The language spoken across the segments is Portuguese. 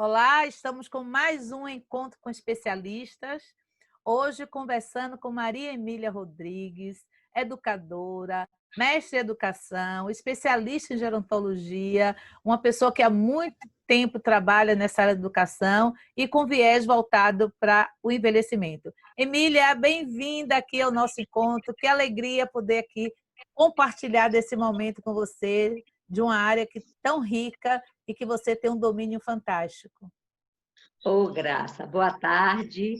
Olá, estamos com mais um encontro com especialistas. Hoje conversando com Maria Emília Rodrigues, educadora, mestre em educação, especialista em gerontologia, uma pessoa que há muito tempo trabalha nessa área de educação e com viés voltado para o envelhecimento. Emília, bem-vinda aqui ao nosso encontro. Que alegria poder aqui compartilhar desse momento com você, de uma área que tão rica e que você tem um domínio fantástico. Ô, Graça, boa tarde.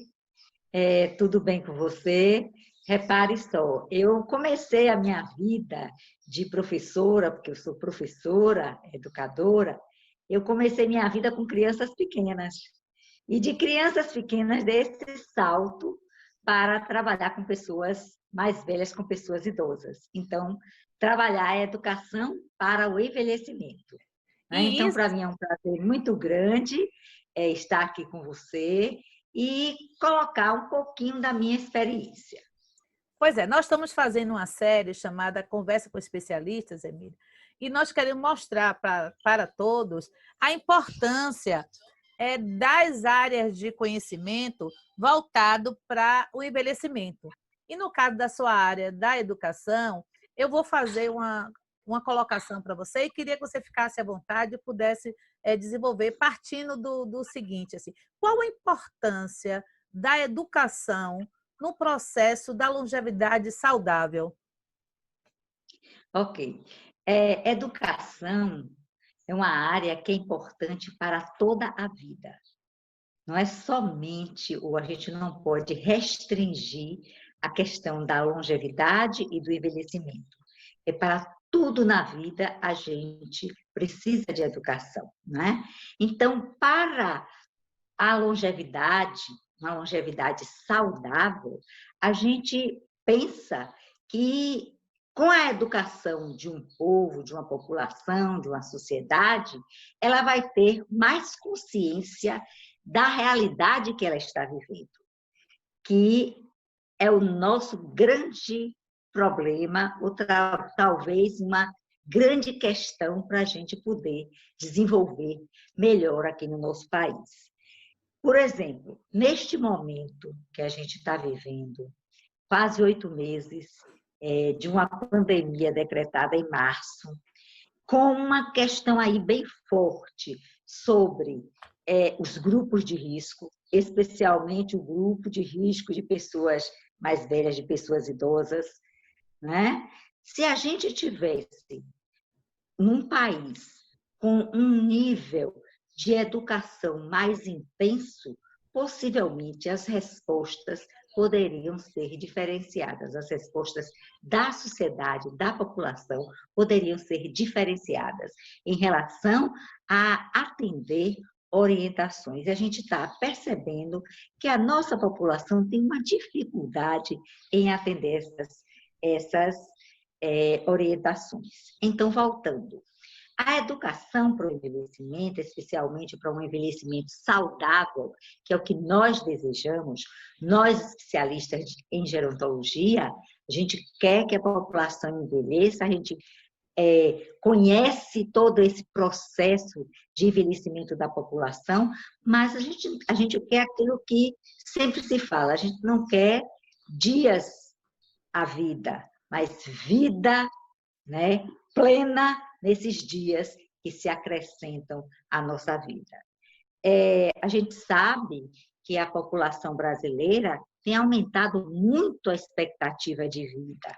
Tudo bem com você? Repare só, eu comecei a minha vida de professora, porque eu sou professora, educadora, eu comecei minha vida com crianças pequenas. E de crianças pequenas, desse salto para trabalhar com pessoas mais velhas, com pessoas idosas. Então, trabalhar a educação para o envelhecimento. E Então, isso, para mim é um prazer muito grande estar aqui com você e colocar um pouquinho da minha experiência. pois é, nós estamos fazendo uma série chamada Conversa com Especialistas, Emília, e nós queremos mostrar para todos a importância das áreas de conhecimento voltado para o envelhecimento. E no caso da sua área da educação, eu vou fazer uma colocação para você e queria que você ficasse à vontade e pudesse desenvolver partindo do seguinte, assim, qual a importância da educação no processo da longevidade saudável? Ok. Educação é uma área que é importante para toda a vida. Não é somente, ou a gente não pode restringir a questão da longevidade e do envelhecimento. É para tudo na vida a gente precisa de educação, né? Então, para a longevidade, uma longevidade saudável, a gente pensa que com a educação de um povo, de uma população, de uma sociedade, ela vai ter mais consciência da realidade que ela está vivendo, que é o nosso grande problema, ou talvez uma grande questão para a gente poder desenvolver melhor aqui no nosso país. Por exemplo, neste momento que a gente está vivendo, quase 8 meses de uma pandemia decretada em março, com uma questão aí bem forte sobre os grupos de risco, especialmente o grupo de risco de pessoas mais velhas, de pessoas idosas, né? Se a gente tivesse num país com um nível de educação mais intenso, possivelmente as respostas poderiam ser diferenciadas, as respostas da sociedade, da população, poderiam ser diferenciadas em relação a atender orientações. E a gente está percebendo que a nossa população tem uma dificuldade em atender essas orientações. Então, voltando. A educação para o envelhecimento, especialmente para um envelhecimento saudável, que é o que nós desejamos, nós especialistas em gerontologia, a gente quer que a população envelheça, a gente conhece todo esse processo de envelhecimento da população, mas a gente quer aquilo que sempre se fala, a gente não quer dias à vida, mas vida, né, plena nesses dias que se acrescentam à nossa vida. A gente sabe que a população brasileira tem aumentado muito a expectativa de vida.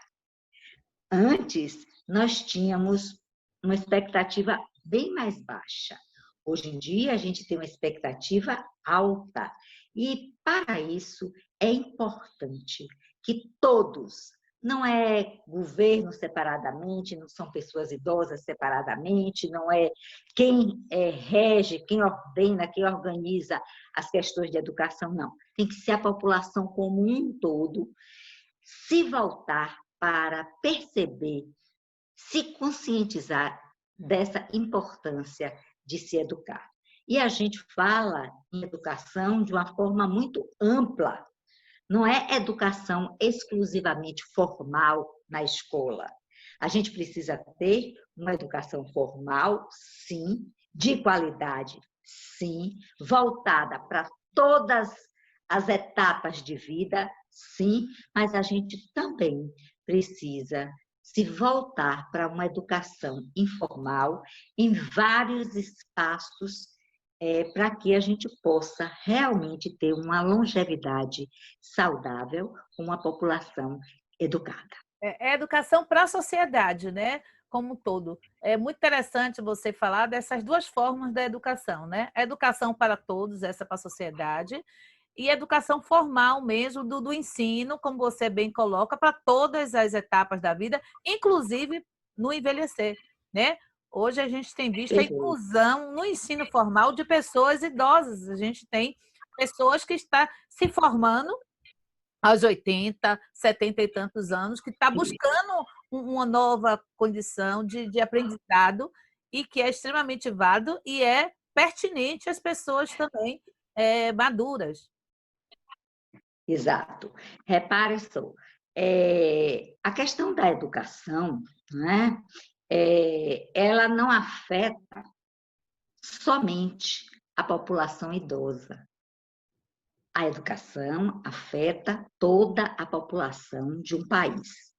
Antes, nós tínhamos uma expectativa bem mais baixa. Hoje em dia, a gente tem uma expectativa alta. E, para isso, é importante que todos, não é governo separadamente, não são pessoas idosas separadamente, não é quem rege, quem ordena, quem organiza as questões de educação, não. Tem que ser a população como um todo se voltar para perceber, se conscientizar dessa importância de se educar. E a gente fala em educação de uma forma muito ampla. Não é educação exclusivamente formal na escola. A gente precisa ter uma educação formal, sim, de qualidade, sim, voltada para todas as etapas de vida, sim, mas a gente também precisa se voltar para uma educação informal em vários espaços, para que a gente possa realmente ter uma longevidade saudável, uma população educada. É educação para a sociedade, né? Como um todo. É muito interessante você falar dessas duas formas da educação, né? A educação para todos, essa para a sociedade, e a educação formal mesmo, do ensino, como você bem coloca, para todas as etapas da vida, inclusive no envelhecer, né? Hoje a gente tem visto a Perfeito. inclusão no ensino formal de pessoas idosas. A gente tem pessoas que estão se formando aos 80, 70 e tantos anos, que está buscando uma nova condição de aprendizado e que é extremamente válido e é pertinente às pessoas também maduras. Exato. Repare só, a questão da educação, né, ela não afeta somente a população idosa. A educação afeta toda a população de um país.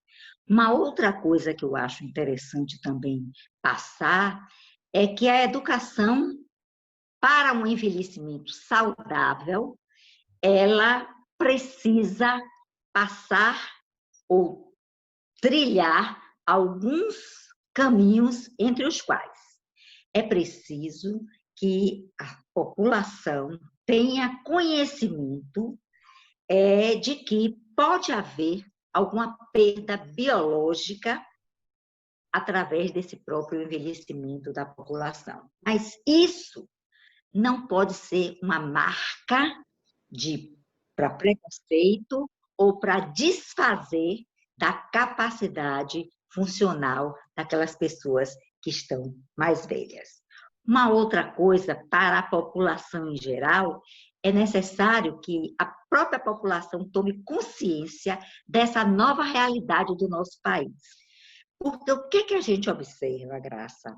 Uma outra coisa que eu acho interessante também passar é que a educação para um envelhecimento saudável, ela precisa passar ou trilhar alguns caminhos, entre os quais é preciso que a população tenha conhecimento de que pode haver alguma perda biológica através desse próprio envelhecimento da população. Mas isso não pode ser uma marca para preconceito ou para desfazer da capacidade funcional daquelas pessoas que estão mais velhas. Uma outra coisa, para a população em geral, é necessário que a própria população tome consciência dessa nova realidade do nosso país. Porque o que a gente observa, Graça?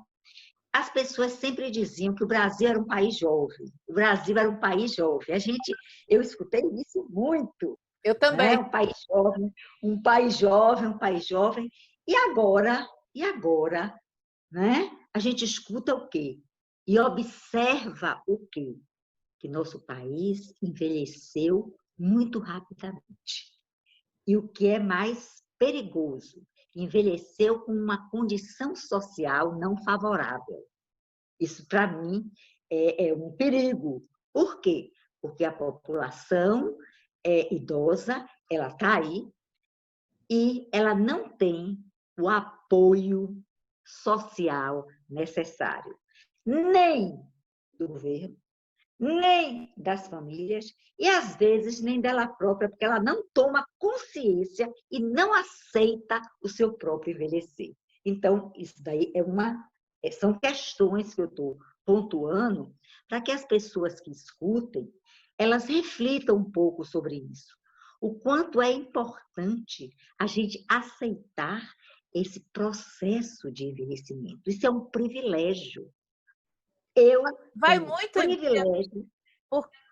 As pessoas sempre diziam que o Brasil era um país jovem. O Brasil era um país jovem. Eu escutei isso muito, Eu né? também. Um país jovem, um país jovem, um país jovem. E agora, né? A gente escuta o quê? E observa o quê? Que nosso país envelheceu muito rapidamente. E o que é mais perigoso, envelheceu com uma condição social não favorável. Isso, para mim, é um perigo. Por quê? Porque a população idosa, ela está aí e ela não tem o apoio social necessário, nem do governo, nem das famílias e, às vezes, nem dela própria, porque ela não toma consciência e não aceita o seu próprio envelhecer. Então, isso daí são questões que eu estou pontuando para que as pessoas que escutem, elas reflitam um pouco sobre isso. O quanto é importante a gente aceitar esse processo de envelhecimento. Isso é um privilégio. Eu Vai tenho muito, privilégio.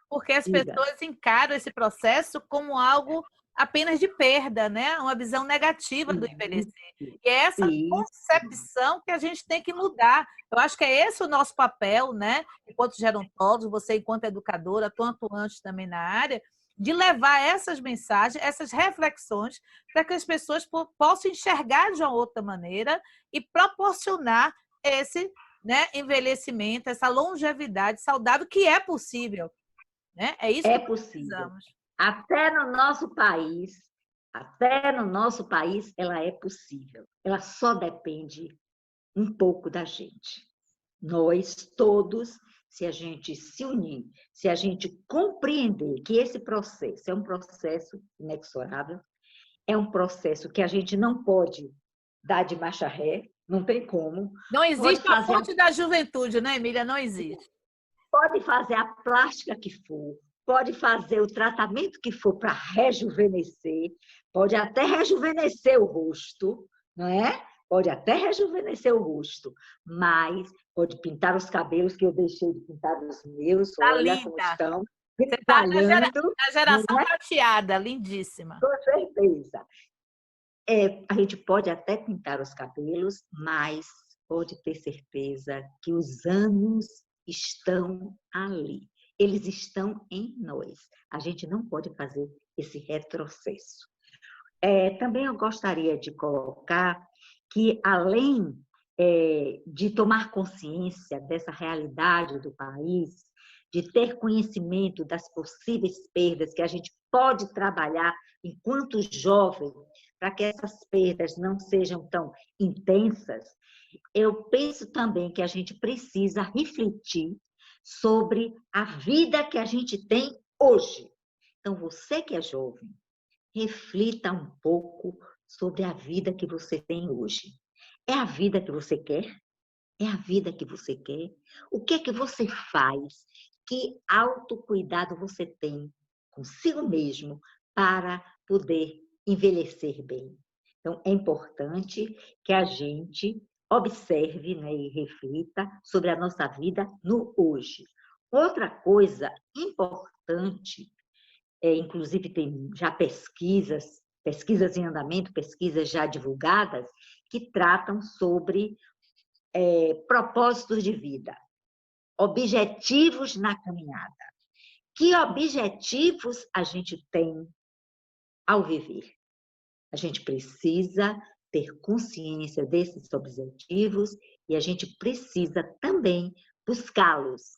porque as Diga. pessoas encaram esse processo como algo apenas de perda, né? Uma visão negativa do envelhecer. E é essa Isso, concepção que a gente tem que mudar. Eu acho que é esse o nosso papel, né? Enquanto gerontólogos, você enquanto educadora, tão atuante também na área, de levar essas mensagens, essas reflexões, para que as pessoas possam enxergar de uma outra maneira e proporcionar esse, né, envelhecimento, essa longevidade saudável que é possível, né? É isso que é nós possível. precisamos. Até no nosso país, ela é possível. Ela só depende um pouco da gente. Nós todos, se a gente se unir, se a gente compreender que esse processo é um processo inexorável, é um processo que a gente não pode dar de marcha ré, não tem como. Não Pode existe a fazer fonte da juventude, né, Emília? Não existe. Pode fazer a plástica que for, pode fazer o tratamento que for para rejuvenescer, pode até rejuvenescer o rosto, não é? pode até rejuvenescer o rosto, mas pode pintar os cabelos, que eu deixei de pintar os meus, Tá olha como linda. estão, Você está grisalhando, na não geração é? prateada, lindíssima. Com certeza. A gente pode até pintar os cabelos, mas pode ter certeza que os anos estão ali. Eles estão em nós. A gente não pode fazer esse retrocesso. Também eu gostaria de colocar que, além de tomar consciência dessa realidade do país, de ter conhecimento das possíveis perdas que a gente pode trabalhar enquanto jovem, para que essas perdas não sejam tão intensas, eu penso também que a gente precisa refletir sobre a vida que a gente tem hoje. Então, você que é jovem, reflita um pouco sobre a vida que você tem hoje. É a vida que você quer? É a vida que você quer? O que é que você faz? Que autocuidado você tem consigo mesmo para poder envelhecer bem? Então, é importante que a gente observe, né, e reflita sobre a nossa vida no hoje. Outra coisa importante, inclusive tem já pesquisas em andamento, pesquisas já divulgadas, que tratam sobre propósitos de vida, objetivos na caminhada. Que objetivos a gente tem ao viver? A gente precisa ter consciência desses objetivos e a gente precisa também buscá-los,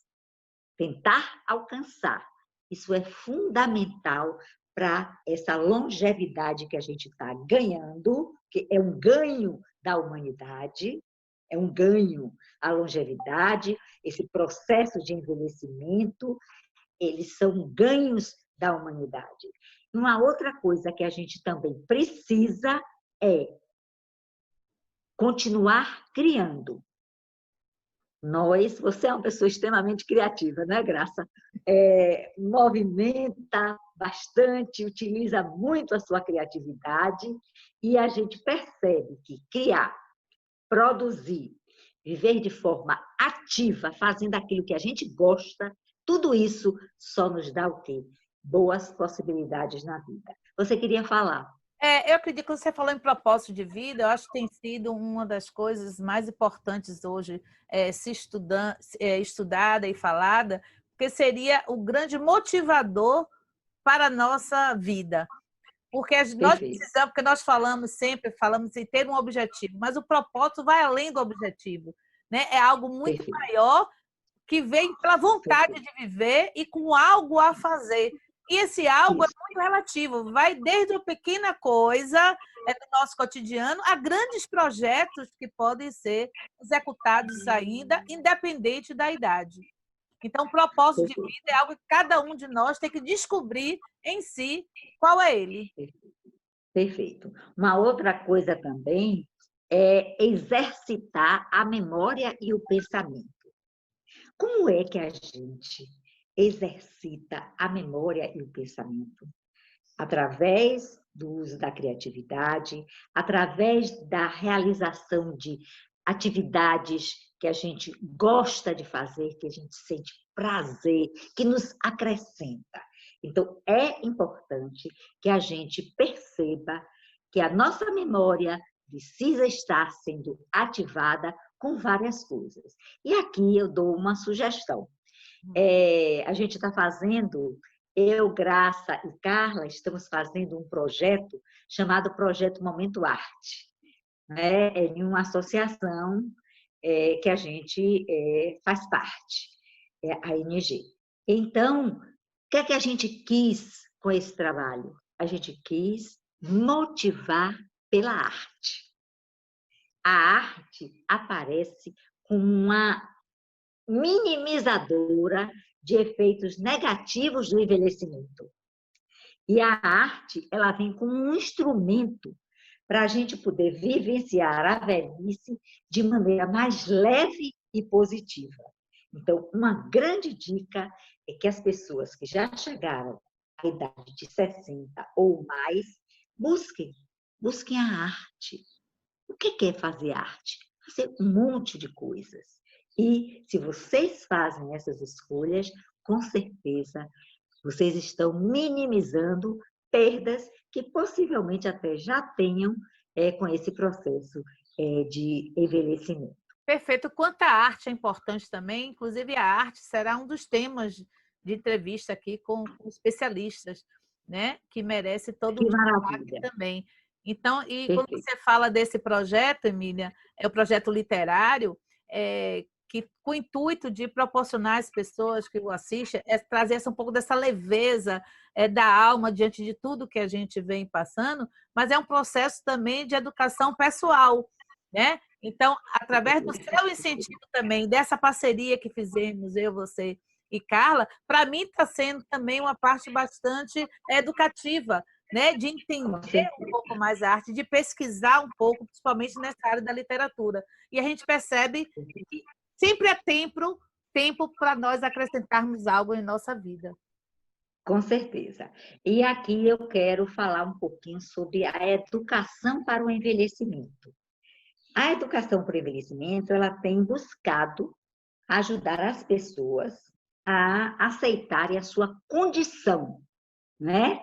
tentar alcançar. Isso é fundamental para essa longevidade que a gente está ganhando, que é um ganho da humanidade, é um ganho a longevidade, esse processo de envelhecimento, eles são ganhos da humanidade. Uma outra coisa que a gente também precisa é continuar criando. Você é uma pessoa extremamente criativa, né, Graça? Movimenta bastante, utiliza muito a sua criatividade e a gente percebe que criar, produzir, viver de forma ativa, fazendo aquilo que a gente gosta, tudo isso só nos dá o quê? Boas possibilidades na vida. Você queria falar? Eu acredito que você falou em propósito de vida, eu acho que tem sido uma das coisas mais importantes hoje estudada e falada, porque seria o grande motivador para a nossa vida. Porque nós Perfeito. precisamos, porque nós falamos em ter um objetivo, mas o propósito vai além do objetivo, né? É algo muito Perfeito. maior que vem pela vontade Perfeito. de viver e com algo a fazer. E esse algo é Isso. muito relativo, vai desde uma pequena coisa do nosso cotidiano a grandes projetos que podem ser executados ainda, independente da idade. Então, o propósito de Perfeito. vida é algo que cada um de nós tem que descobrir em si qual é ele. Perfeito. Uma outra coisa também é exercitar a memória e o pensamento. Como é que a gente exercita a memória e o pensamento? Através do uso da criatividade, através da realização de atividades que a gente gosta de fazer, que a gente sente prazer, que nos acrescenta. Então, é importante que a gente perceba que a nossa memória precisa estar sendo ativada com várias coisas. E aqui eu dou uma sugestão. A gente está fazendo, eu, Graça e Carla, estamos fazendo um projeto chamado Projeto Momento Arte. É em uma associação que a gente faz parte, a ANG. Então, o que é que a gente quis com esse trabalho? A gente quis motivar pela arte. A arte aparece como uma minimizadora de efeitos negativos do envelhecimento. E a arte, ela vem como um instrumento para a gente poder vivenciar a velhice de maneira mais leve e positiva. Então, uma grande dica é que as pessoas que já chegaram à idade de 60 ou mais, busquem a arte. O que é fazer arte? Fazer um monte de coisas. E se vocês fazem essas escolhas, com certeza vocês estão minimizando perdas que possivelmente até já tenham com esse processo de envelhecimento. Perfeito. Quanto à arte é importante também, inclusive a arte será um dos temas de entrevista aqui com especialistas, né? Que merece todo Que um destaque maravilha! também. Então, e quando Perfeito. você fala desse projeto, Emília, é o projeto literário, que com o intuito de proporcionar às pessoas que o assistem, trazer um pouco dessa leveza da alma diante de tudo que a gente vem passando, mas é um processo também de educação pessoal, né? Então, através do seu incentivo também, dessa parceria que fizemos, eu, você e Carla, para mim está sendo também uma parte bastante educativa, né? De entender um pouco mais a arte, de pesquisar um pouco, principalmente nessa área da literatura. E a gente percebe que sempre é tempo para nós acrescentarmos algo em nossa vida. Com certeza. E aqui eu quero falar um pouquinho sobre a educação para o envelhecimento. A educação para o envelhecimento, ela tem buscado ajudar as pessoas a aceitarem a sua condição, né?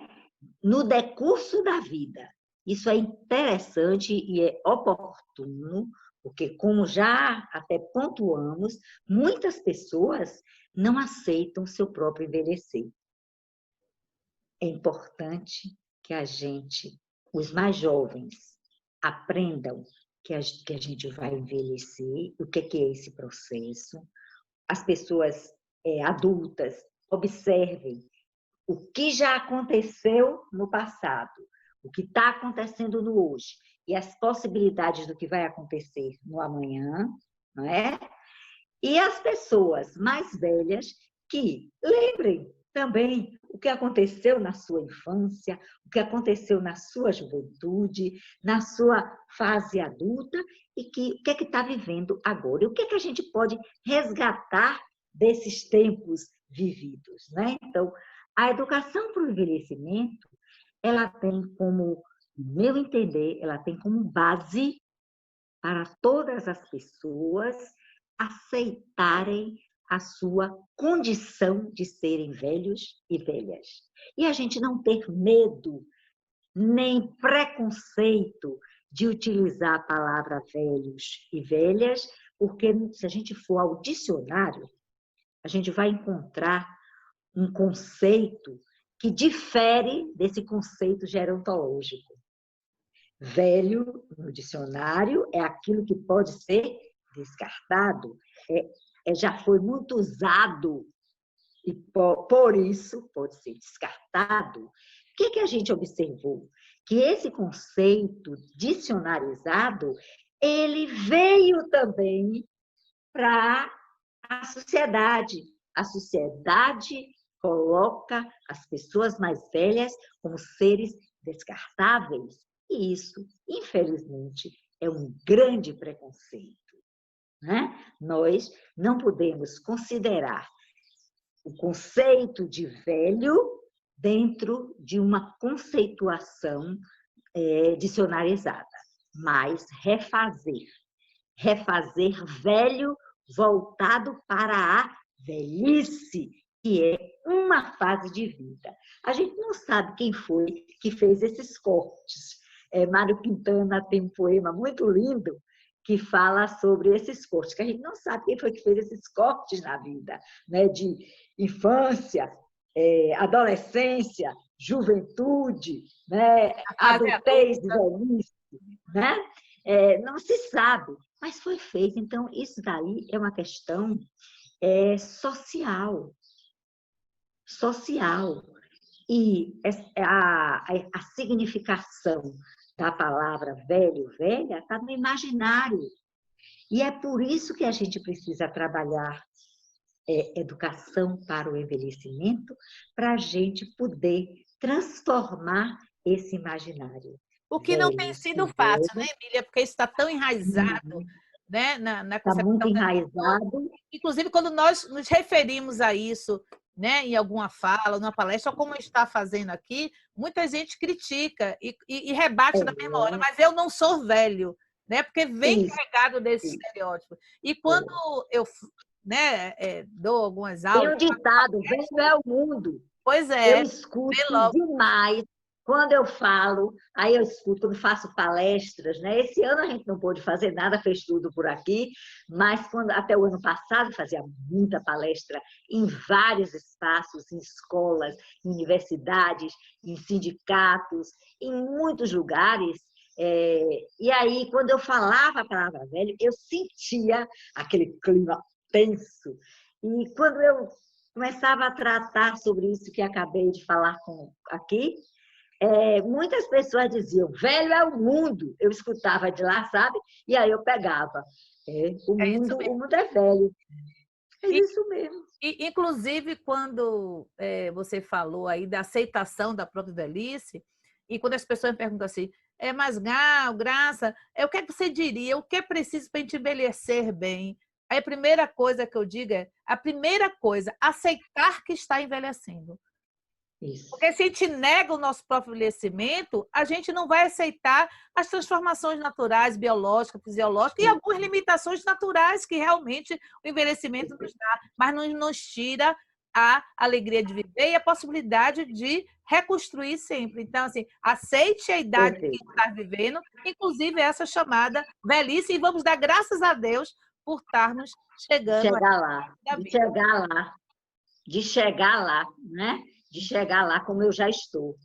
No decurso da vida. Isso é interessante e é oportuno, porque, como já até pontuamos, muitas pessoas não aceitam o seu próprio envelhecer. É importante que a gente, os mais jovens, aprendam que a gente vai envelhecer, o que é esse processo. As pessoas adultas observem o que já aconteceu no passado, o que está acontecendo no hoje e as possibilidades do que vai acontecer no amanhã, não é? E as pessoas mais velhas que lembrem também o que aconteceu na sua infância, o que aconteceu na sua juventude, na sua fase adulta e o que é que está vivendo agora. E o que é que a gente pode resgatar desses tempos vividos, né? Então, a educação para o envelhecimento, ela tem como, no meu entender, ela tem como base para todas as pessoas aceitarem a sua condição de serem velhos e velhas. E a gente não ter medo, nem preconceito de utilizar a palavra velhos e velhas, porque se a gente for ao dicionário, a gente vai encontrar um conceito que difere desse conceito gerontológico. Velho, no dicionário, é aquilo que pode ser descartado, já foi muito usado e por isso pode ser descartado. O que a gente observou? Que esse conceito dicionarizado, ele veio também para a sociedade. A sociedade coloca as pessoas mais velhas como seres descartáveis. E isso, infelizmente, é um grande preconceito, né? Nós não podemos considerar o conceito de velho dentro de uma conceituação dicionarizada, mas refazer velho voltado para a velhice, que é uma fase de vida. A gente não sabe quem foi que fez esses cortes. Mário Quintana tem um poema muito lindo que fala sobre esses cortes, que a gente não sabe quem foi que fez esses cortes na vida, né? De infância, adolescência, juventude, né? Adultez e velhice, né? Não se sabe, mas foi feito. Então, isso daí é uma questão social. E a significação da palavra velho, velha, está no imaginário. E é por isso que a gente precisa trabalhar educação para o envelhecimento, para a gente poder transformar esse imaginário. O que não tem sido fácil, né, Emília? Porque isso está tão enraizado, né, na concepção. Está muito enraizado. Inclusive, quando nós nos referimos a isso, né, em alguma fala, numa palestra, ou como está fazendo aqui, muita gente critica e rebate na mesma hora, mas eu não sou velho. né? Porque vem Isso, carregado desse isso. estereótipo. E quando eu, né, dou algumas Tem aulas, um ditado, velho é o mundo. pois Eu é, escuto vê logo. demais quando eu falo, aí eu escuto quando faço palestras, né? Esse ano a gente não pôde fazer nada, fez tudo por aqui, mas até o ano passado fazia muita palestra em vários espaços, em escolas, em universidades, em sindicatos, em muitos lugares. E aí, quando eu falava a palavra velho, eu sentia aquele clima tenso. E quando eu começava a tratar sobre isso que acabei de falar aqui, muitas pessoas diziam, velho é o mundo. Eu escutava de lá, sabe? E aí eu pegava. O É isso mundo, mesmo. o mundo é velho. É E, isso mesmo. inclusive, quando você falou aí da aceitação da própria velhice, e quando as pessoas me perguntam assim, mas Gal, Graça, o que é que você diria? O que é preciso para a gente envelhecer bem? Aí a primeira coisa que eu digo a primeira coisa, aceitar que está envelhecendo. Isso. Porque se a gente nega o nosso próprio envelhecimento, a gente não vai aceitar as transformações naturais, biológicas, fisiológicas e algumas limitações naturais que realmente o envelhecimento nos dá, mas não nos tira a alegria de viver e a possibilidade de reconstruir sempre. Então, assim, aceite a idade que Perfeito. está vivendo, inclusive essa chamada velhice, e vamos dar graças a Deus por estarmos chegando à Chegar lá, da de vida. chegar lá, de chegar lá, né? De chegar lá como eu já estou.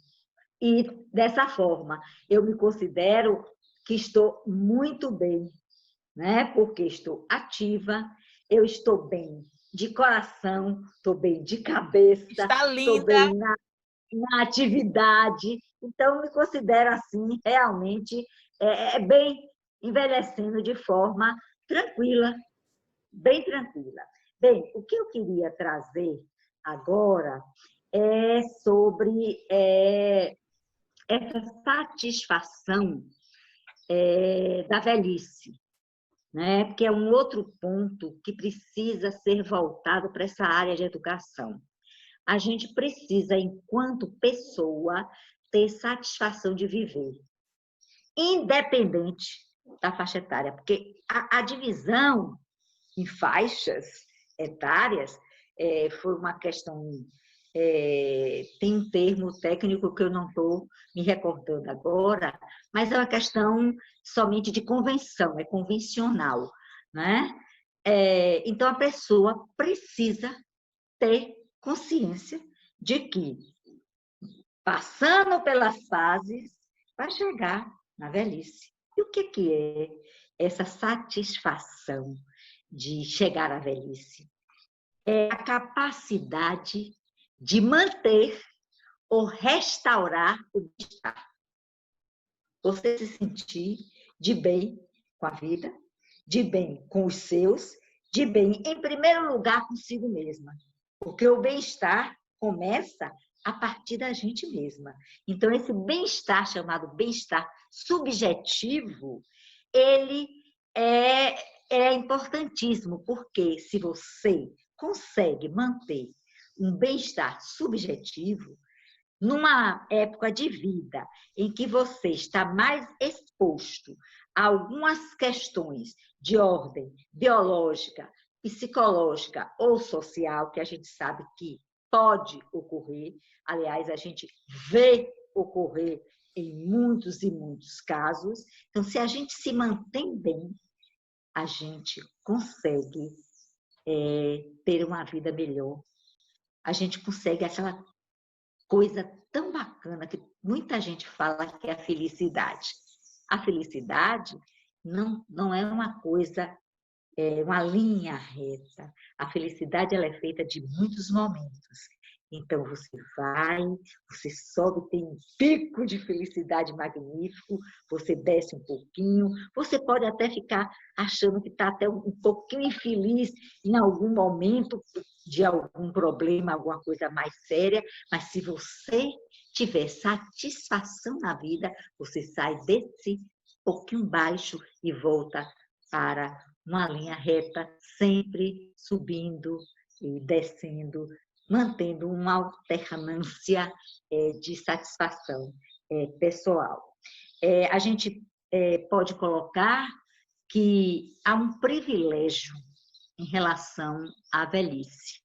E dessa forma, eu me considero que estou muito bem, né? Porque estou ativa, eu estou bem de coração, estou bem de cabeça, Está estou linda. bem na atividade. Então, me considero assim, realmente, bem envelhecendo de forma tranquila, bem tranquila. Bem, o que eu queria trazer agora é sobre essa satisfação da velhice, né? Porque é um outro ponto que precisa ser voltado para essa área de educação. A gente precisa, enquanto pessoa, ter satisfação de viver, independente da faixa etária, porque a divisão em faixas etárias foi uma questão. Tem um termo técnico que eu não estou me recordando agora, mas é uma questão somente de convenção, é convencional, né? Então, a pessoa precisa ter consciência de que, passando pelas fases, vai chegar na velhice. E o que é essa satisfação de chegar à velhice? É a capacidade de manter ou restaurar o bem-estar. Você se sentir de bem com a vida, de bem com os seus, de bem, em primeiro lugar, consigo mesma. Porque o bem-estar começa a partir da gente mesma. Então, esse bem-estar, chamado bem-estar subjetivo, ele é importantíssimo, porque se você consegue manter um bem-estar subjetivo, numa época de vida em que você está mais exposto a algumas questões de ordem biológica, psicológica ou social, que a gente sabe que pode ocorrer, aliás, a gente vê ocorrer em muitos e muitos casos. Então, se a gente se mantém bem, a gente consegue ter uma vida melhor. A gente consegue aquela coisa tão bacana que muita gente fala que é a felicidade. A felicidade não é uma coisa, uma linha reta. A felicidade ela é feita de muitos momentos. Então, você sobe, tem um pico de felicidade magnífico, você desce um pouquinho, você pode até ficar achando que está até um pouquinho infeliz em algum momento de algum problema, alguma coisa mais séria, mas se você tiver satisfação na vida, você sai desse pouquinho baixo e volta para uma linha reta, sempre subindo e descendo, mantendo uma alternância de satisfação pessoal. A gente pode colocar que há um privilégio em relação à velhice.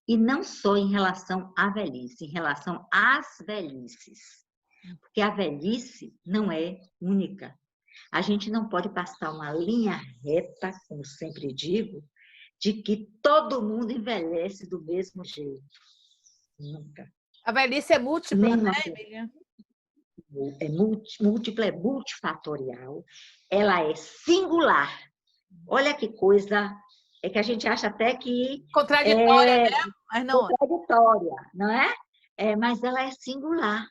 E não só em relação à velhice, em relação às velhices. Porque a velhice não é única. A gente não pode passar uma linha reta, como sempre digo, de que todo mundo envelhece do mesmo jeito. Nunca. A velhice é múltipla, Nem né, uma Emília? é múltipla, é multifatorial, ela é singular. Olha que coisa, é que a gente acha até que Contraditória, é né? Mas não é. contraditória, não é? Mas ela é singular.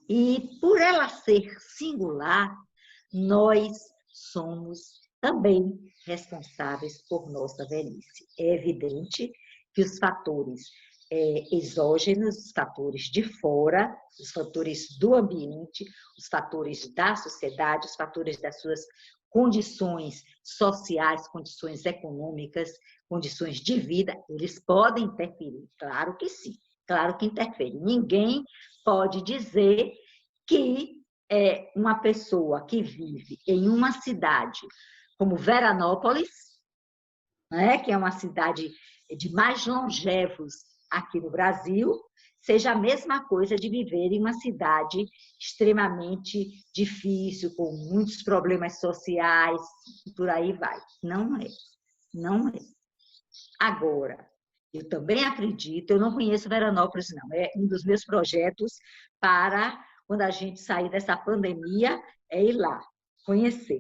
E por ela ser singular, nós somos também responsáveis por nossa velhice. É evidente que os fatores exógenos, os fatores de fora, os fatores do ambiente, os fatores da sociedade, os fatores das suas condições sociais, condições econômicas, condições de vida, eles podem interferir. Claro que sim, claro que interferem. Ninguém pode dizer que uma pessoa que vive em uma cidade como Veranópolis, né, que é uma cidade de mais longevos aqui no Brasil, seja a mesma coisa de viver em uma cidade extremamente difícil, com muitos problemas sociais, e por aí vai. Não é, não é. Agora, eu também acredito, eu não conheço Veranópolis, não, é um dos meus projetos para, quando a gente sair dessa pandemia, é ir lá, conhecer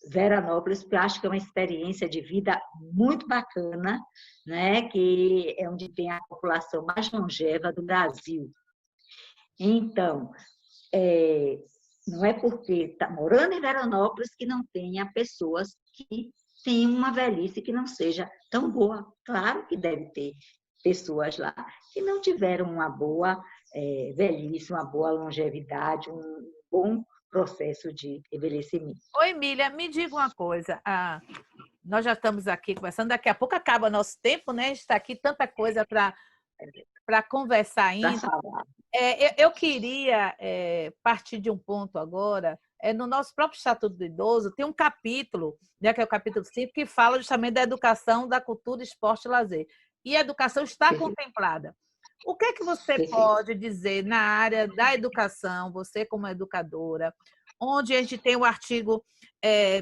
Veranópolis, porque eu acho que é uma experiência de vida muito bacana, né? Que é onde tem a população mais longeva do Brasil. Então, não é porque está morando em Veranópolis que não tenha pessoas que têm uma velhice que não seja tão boa. Claro que deve ter pessoas lá que não tiveram uma boa velhice, uma boa longevidade, um bom processo de envelhecimento. Oi, Emília, me diga uma coisa. Nós já estamos aqui conversando, daqui a pouco acaba nosso tempo, né? Está aqui tanta coisa para conversar Para ainda. falar. Eu queria partir de um ponto agora. No nosso próprio Estatuto do Idoso, tem um capítulo, né, que é o capítulo 5, que fala justamente da educação, da cultura, esporte e lazer. E a educação está contemplada. O que é que você pode dizer na área da educação, você como educadora, onde a gente tem o artigo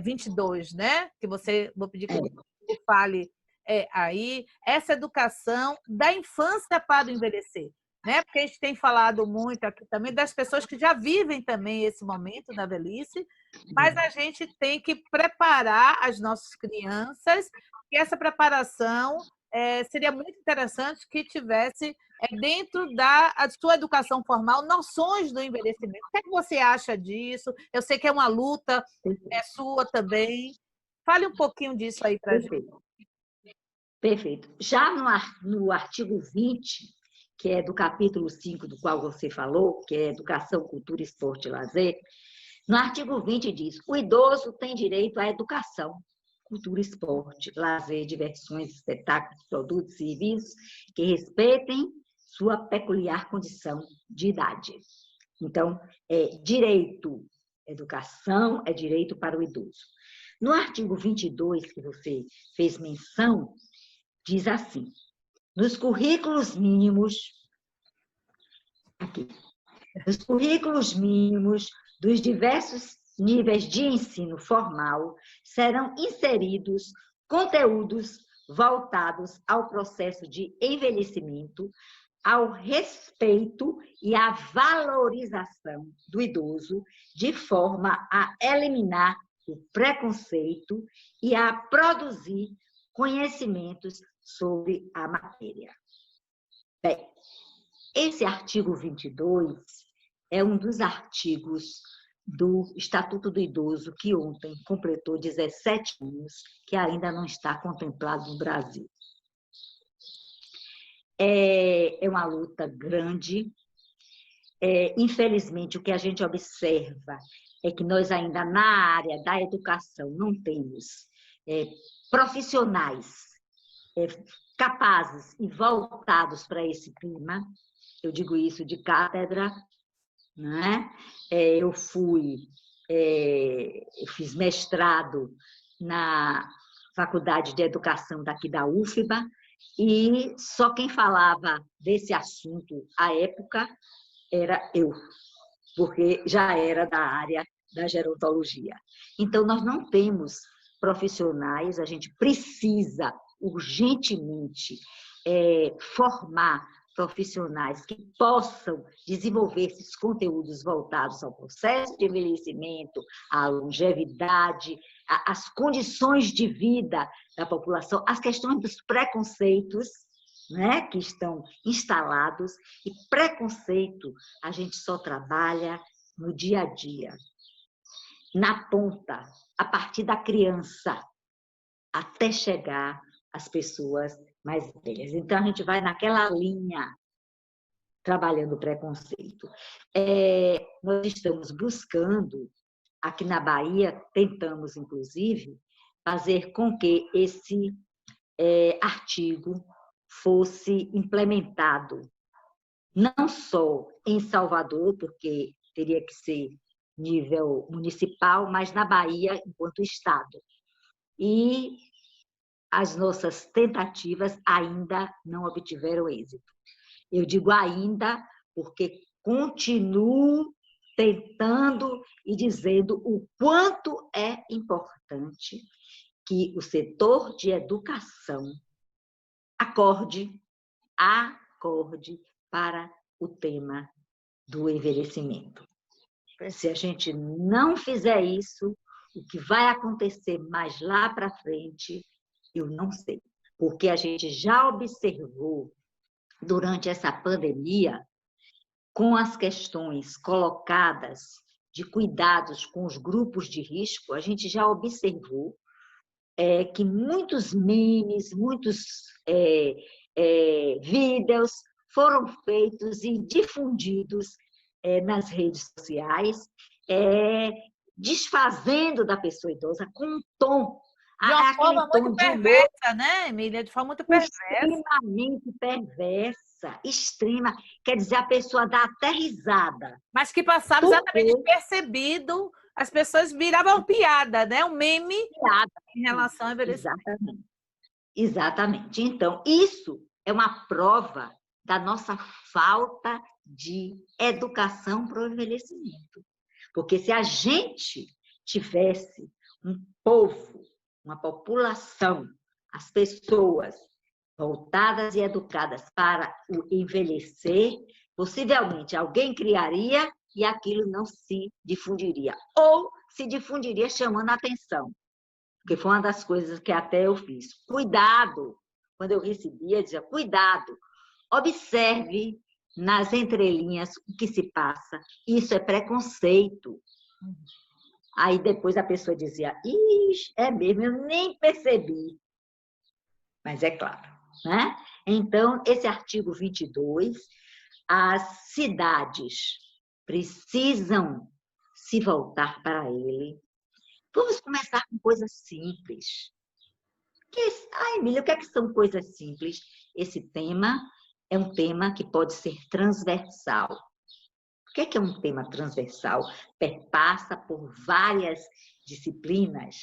22, né? Que vou pedir que você fale aí, essa educação da infância para o envelhecer, né? Porque a gente tem falado muito aqui também das pessoas que já vivem também esse momento da velhice, mas a gente tem que preparar as nossas crianças, e essa preparação seria muito interessante que tivesse dentro da sua educação formal noções do envelhecimento. O que é que você acha disso? Eu sei que é uma luta sua também. Fale um pouquinho disso aí para a gente. Perfeito. Já no artigo 20, que é do capítulo 5, do qual você falou, que é Educação, Cultura, Esporte e Lazer, no artigo 20 diz: o idoso tem direito à educação, cultura, esporte, lazer, diversões, espetáculos, produtos e serviços que respeitem sua peculiar condição de idade. Então, direito, educação é direito para o idoso. No artigo 22, que você fez menção, diz assim: nos currículos mínimos, aqui, nos currículos mínimos dos diversos níveis de ensino formal, serão inseridos conteúdos voltados ao processo de envelhecimento, ao respeito e à valorização do idoso, de forma a eliminar o preconceito e a produzir conhecimentos sobre a matéria. Bem, esse artigo 22 é um dos artigos do Estatuto do Idoso, que ontem completou 17 anos, que ainda não está contemplado no Brasil. É uma luta grande. Infelizmente, o que a gente observa é que nós ainda, na área da educação, não temos profissionais capazes e voltados para esse clima. Eu digo isso de cátedra, né? Eu fui eu fiz mestrado na Faculdade de Educação daqui da UFBA, e só quem falava desse assunto à época era eu, porque já era da área da gerontologia. Então, nós não temos profissionais, a gente precisa urgentemente formar profissionais que possam desenvolver esses conteúdos voltados ao processo de envelhecimento, à longevidade, às condições de vida da população, as questões dos preconceitos, né, que estão instalados. E preconceito a gente só trabalha no dia a dia, na ponta, a partir da criança, até chegar às pessoas mais velhas. Então, a gente vai naquela linha, trabalhando o preconceito. Nós estamos buscando, aqui na Bahia, tentamos, inclusive, fazer com que esse artigo fosse implementado, não só em Salvador, porque teria que ser nível municipal, mas na Bahia, enquanto Estado. E as nossas tentativas ainda não obtiveram êxito. Eu digo ainda porque continuo tentando e dizendo o quanto é importante que o setor de educação acorde para o tema do envelhecimento. Se a gente não fizer isso, o que vai acontecer mais lá para frente, eu não sei. Porque a gente já observou durante essa pandemia, com as questões colocadas de cuidados com os grupos de risco, a gente já observou que muitos memes, muitos vídeos foram feitos e difundidos nas redes sociais, desfazendo da pessoa idosa com um tom. De uma forma muito perversa, né, Emília? De forma muito perversa. Extremamente perversa, extrema. Quer dizer, a pessoa dá até risada. Mas que passava exatamente despercebido, as pessoas viravam piada, né? Um meme piada em relação ao envelhecimento. Exatamente. Exatamente. Então, isso é uma prova da nossa falta de educação para o envelhecimento. Porque se a gente tivesse um povo, uma população, as pessoas voltadas e educadas para o envelhecer, possivelmente alguém criaria e aquilo não se difundiria. Ou se difundiria chamando a atenção. Porque foi uma das coisas que até eu fiz. Cuidado! Quando eu recebia, eu dizia, cuidado! Observe nas entrelinhas o que se passa. Isso é preconceito. Aí depois a pessoa dizia, ixi, é mesmo, eu nem percebi. Mas é claro, né? Então, esse artigo 22, as cidades precisam se voltar para ele. Vamos começar com coisas simples. Emília, o que é que são coisas simples? Esse tema é um tema que pode ser transversal. O que é um tema transversal? Perpassa por várias disciplinas.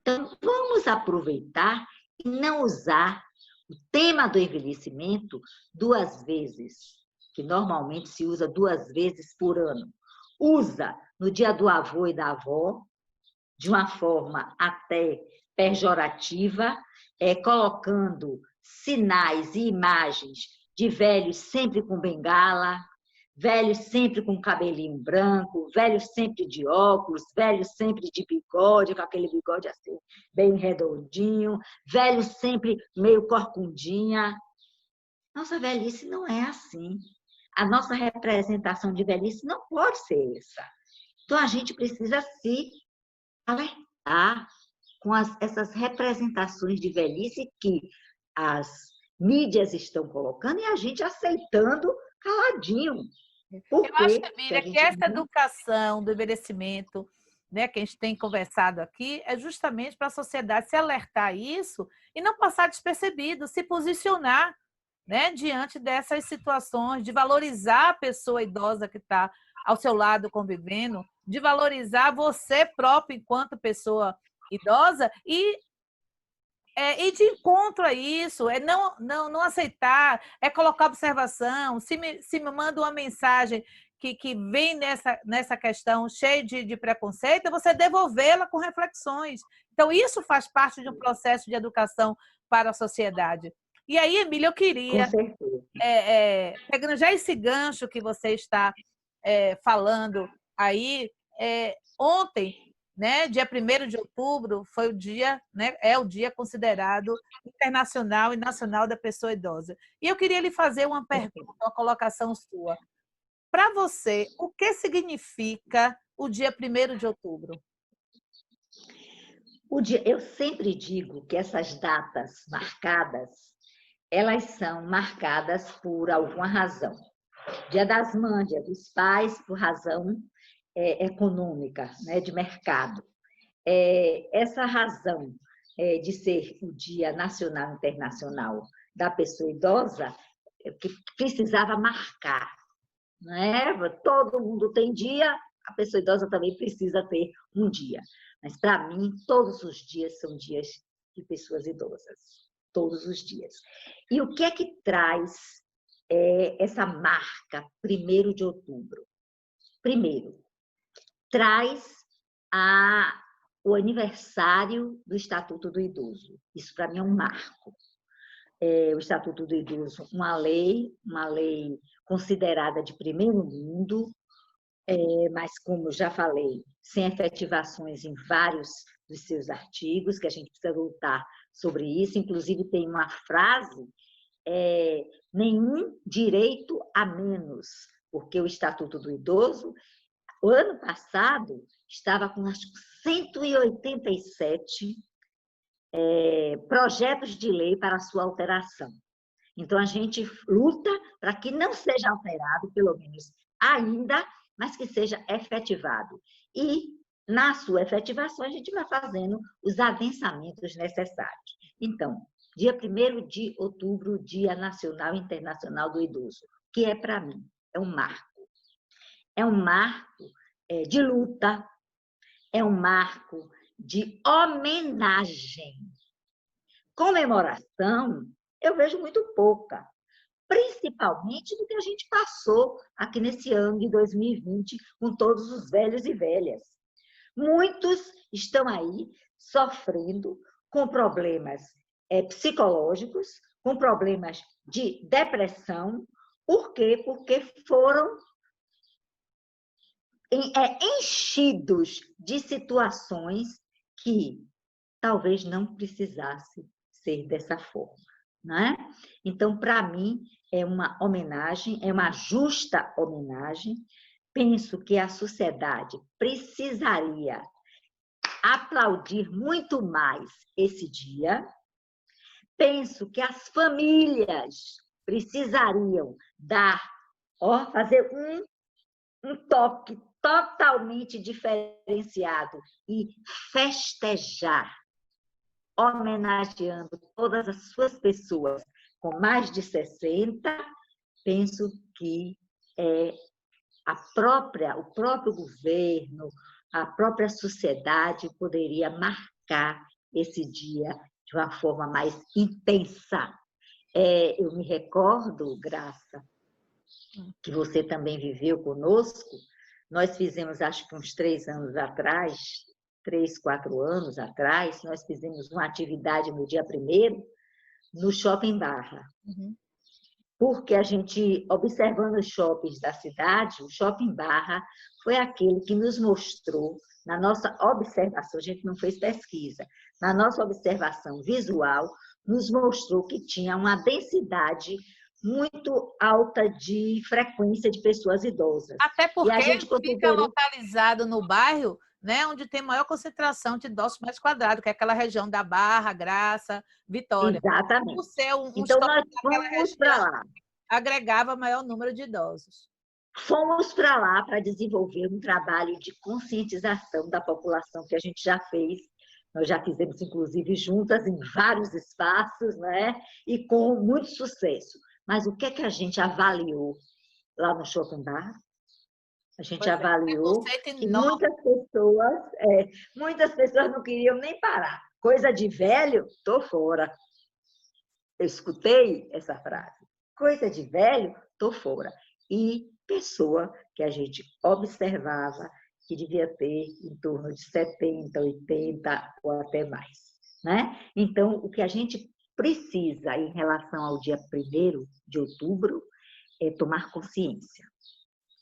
Então, vamos aproveitar e não usar o tema do envelhecimento 2 vezes, que normalmente se usa 2 vezes por ano. Usa no dia do avô e da avó, de uma forma até pejorativa, colocando sinais e imagens de velhos sempre com bengala, velhos sempre com cabelinho branco, velhos sempre de óculos, velhos sempre de bigode, com aquele bigode assim, bem redondinho, velhos sempre meio corcundinha. Nossa velhice não é assim. A nossa representação de velhice não pode ser essa. Então, a gente precisa se alertar com essas representações de velhice que as mídias estão colocando e a gente aceitando caladinho. Eu acho, Emília, que essa educação do envelhecimento, né, que a gente tem conversado aqui, é justamente para a sociedade se alertar a isso e não passar despercebido, se posicionar, né, diante dessas situações, de valorizar a pessoa idosa que está ao seu lado convivendo, de valorizar você próprio enquanto pessoa idosa e ir de encontro a isso, é não aceitar, é colocar observação. Se me manda uma mensagem que vem nessa questão cheia de preconceito, você devolvê-la com reflexões. Então, isso faz parte de um processo de educação para a sociedade. E aí, Emília, eu Com queria, certeza. pegando já esse gancho que você está falando aí, ontem, né, dia 1º de outubro, foi o dia, né, é o dia considerado internacional e nacional da pessoa idosa. E eu queria lhe fazer uma pergunta, uma colocação sua. Para você, o que significa o dia 1º de outubro? Eu sempre digo que essas datas marcadas, elas são marcadas por alguma razão. Dia das Mães, Dia dos Pais, por razão econômica, né, de mercado. Essa razão de ser o Dia Nacional e Internacional da Pessoa Idosa, que precisava marcar, né? Todo mundo tem dia, a pessoa idosa também precisa ter um dia. Mas, para mim, todos os dias são dias de pessoas idosas. Todos os dias. E o que é que traz essa marca 1º de outubro? Primeiro, traz o aniversário do Estatuto do Idoso. Isso, para mim, é um marco. O Estatuto do Idoso, uma lei considerada de primeiro mundo, mas, como já falei, sem efetivações em vários dos seus artigos, que a gente precisa lutar sobre isso. Inclusive, tem uma frase, nenhum direito a menos, porque o Estatuto do Idoso, o ano passado, estava com, acho que, 187 projetos de lei para a sua alteração. Então, a gente luta para que não seja alterado, pelo menos ainda, mas que seja efetivado. E, na sua efetivação, a gente vai fazendo os adensamentos necessários. Então, dia 1º de outubro, Dia Nacional e Internacional do Idoso, que para mim, é um marco. É um marco de luta, é um marco de homenagem. Comemoração, eu vejo muito pouca, principalmente do que a gente passou aqui nesse ano de 2020, com todos os velhos e velhas. Muitos estão aí sofrendo com problemas psicológicos, com problemas de depressão. Por quê? Porque foram enchidos de situações que talvez não precisasse ser dessa forma, não é? Então, para mim, é uma homenagem, é uma justa homenagem. Penso que a sociedade precisaria aplaudir muito mais esse dia. Penso que as famílias precisariam fazer um toque totalmente diferenciado e festejar, homenageando todas as suas pessoas com mais de 60, penso que o próprio governo, a própria sociedade poderia marcar esse dia de uma forma mais intensa. Eu me recordo, Graça, que você também viveu conosco, nós fizemos, acho que uns 3 anos atrás, 3, 4 anos atrás, nós fizemos uma atividade no dia 1º no Shopping Barra. Uhum. Porque a gente, observando os shoppings da cidade, o Shopping Barra foi aquele que nos mostrou, na nossa observação, a gente não fez pesquisa, na nossa observação visual, nos mostrou que tinha uma densidade muito alta de frequência de pessoas idosas. Até E a porque gente fica considerou localizado no bairro, né, onde tem maior concentração de idosos mais quadrados, que é aquela região da Barra, Graça, Vitória. Por exatamente. ser um Então, nós shopping naquela fomos para região, lá. agregava maior número de idosos. Fomos para lá para desenvolver um trabalho de conscientização da população que a gente já fez. Nós já fizemos, inclusive, juntas em vários espaços, né? E com muito sucesso. Mas o que é que a gente avaliou lá no Shopping Bar? A gente Pois é, avaliou preconceito que enorme. muitas pessoas não queriam nem parar. Coisa de velho, tô fora. Eu escutei essa frase. Coisa de velho, tô fora. E pessoa que a gente observava que devia ter em torno de 70, 80 ou até mais, né? Então, o que a gente precisa em relação ao dia 1º de outubro é tomar consciência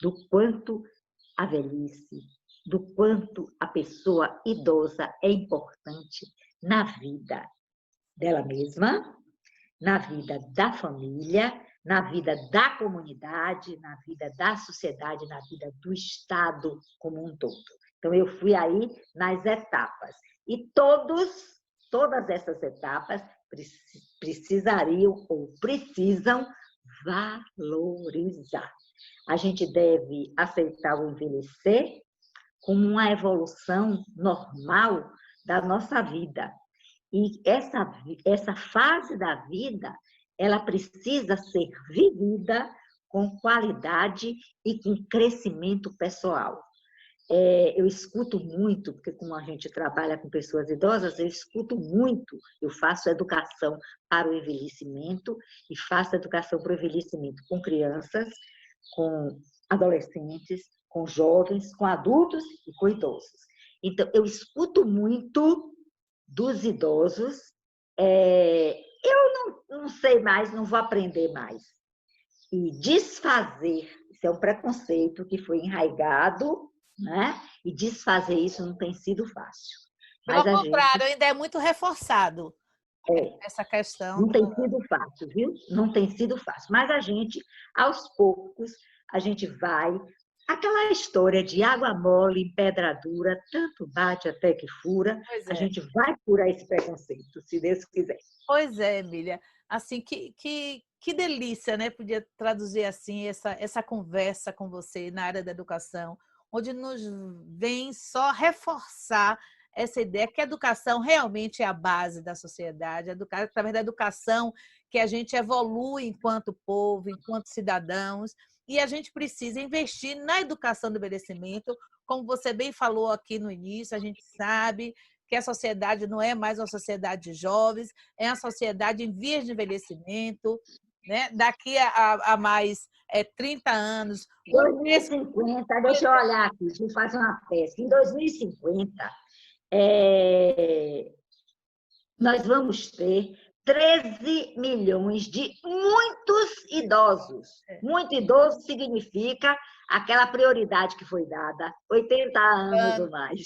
do quanto a velhice, do quanto a pessoa idosa é importante na vida dela mesma, na vida da família, na vida da comunidade, na vida da sociedade, na vida do Estado como um todo. Então, eu fui aí nas etapas. E todas essas etapas precisariam ou precisam valorizar. A gente deve aceitar o envelhecer como uma evolução normal da nossa vida. E essa fase da vida, ela precisa ser vivida com qualidade e com crescimento pessoal. Eu escuto muito, porque como a gente trabalha com pessoas idosas, eu escuto muito. Eu faço educação para o envelhecimento e faço educação para o envelhecimento com crianças, com adolescentes, com jovens, com adultos e com idosos. Então, eu escuto muito dos idosos, eu não sei mais, não vou aprender mais. E desfazer, isso é um preconceito que foi enraizado, né? E desfazer isso não tem sido fácil. Pelo Mas a gente contrário, ainda é muito reforçado essa questão não do... tem sido fácil, viu? Não tem sido fácil. Mas a gente, aos poucos, a gente vai. Aquela história de água mole em pedra dura, tanto bate até que fura, Pois a é. gente vai curar esse preconceito, se Deus quiser. Pois é, Emília. Assim, que delícia, né? Podia traduzir assim essa conversa com você na área da educação, onde nos vem só reforçar essa ideia que a educação realmente é a base da sociedade, através da educação que a gente evolui enquanto povo, enquanto cidadãos, e a gente precisa investir na educação do envelhecimento, como você bem falou aqui no início, a gente sabe que a sociedade não é mais uma sociedade de jovens, é uma sociedade em vias de envelhecimento, né? Daqui a mais 30 anos. 2050, deixa eu olhar aqui, deixa eu fazer uma pesca. Em 2050, nós vamos ter 13 milhões de muitos idosos. Muito idoso significa aquela prioridade que foi dada, 80 anos ou mais.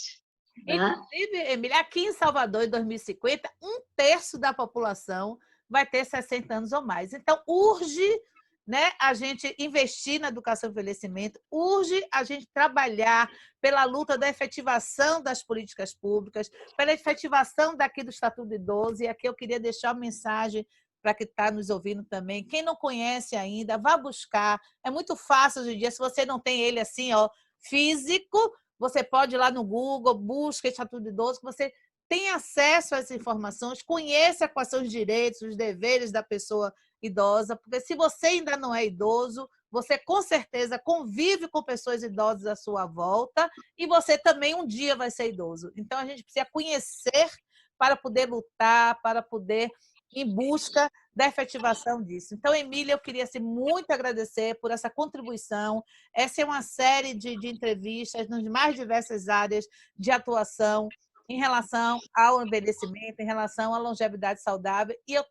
Né? Inclusive, Emília, aqui em Salvador, em 2050, 1/3 da população vai ter 60 anos ou mais. Então, urge, né, a gente investir na educação e envelhecimento, urge a gente trabalhar pela luta da efetivação das políticas públicas, pela efetivação daqui do Estatuto do Idoso, e aqui eu queria deixar uma mensagem para quem está nos ouvindo também. Quem não conhece ainda, vá buscar. É muito fácil hoje em dia, se você não tem ele assim, ó, físico, você pode ir lá no Google, busca Estatuto do Idoso, que você tem acesso a essas informações, conheça quais são os direitos, os deveres da pessoa idosa, porque se você ainda não é idoso, você com certeza convive com pessoas idosas à sua volta e você também um dia vai ser idoso. Então, a gente precisa conhecer para poder lutar, para poder ir em busca da efetivação disso. Então, Emília, eu queria assim, muito agradecer por essa contribuição. Essa é uma série de entrevistas nas mais diversas áreas de atuação em relação ao envelhecimento, em relação à longevidade saudável. E eu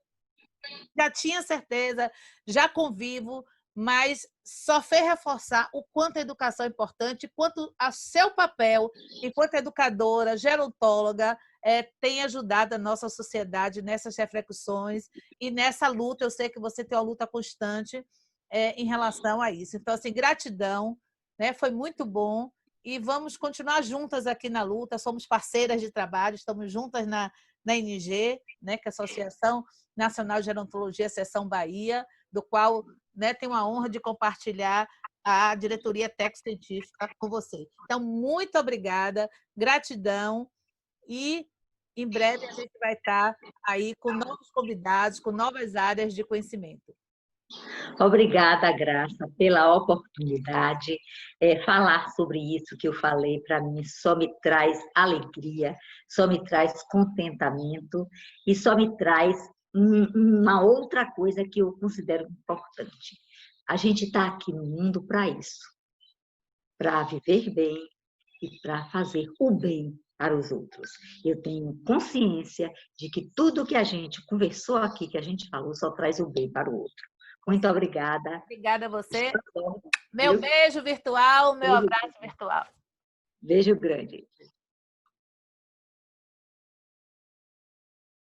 já tinha certeza, já convivo, mas só fez reforçar o quanto a educação é importante, quanto o seu papel enquanto educadora, gerontóloga, tem ajudado a nossa sociedade nessas reflexões e nessa luta. Eu sei que você tem uma luta constante em relação a isso. Então, assim, gratidão, né? Foi muito bom e vamos continuar juntas aqui na luta. Somos parceiras de trabalho, estamos juntas na NG, né? Que é a Associação Nacional de Gerontologia, Seção Bahia, do qual, né, tenho a honra de compartilhar a diretoria técnico-científica com você. Então, muito obrigada, gratidão e em breve a gente vai estar aí com novos convidados, com novas áreas de conhecimento. Obrigada, Graça, pela oportunidade. Falar sobre isso que eu falei, para mim, só me traz alegria, só me traz contentamento e só me traz uma outra coisa que eu considero importante. A gente está aqui no mundo para isso, para viver bem e para fazer o bem para os outros. Eu tenho consciência de que tudo que a gente conversou aqui, que a gente falou, só traz o bem para o outro. Muito obrigada. Obrigada a você. Meu beijo virtual, meu abraço virtual. Beijo grande.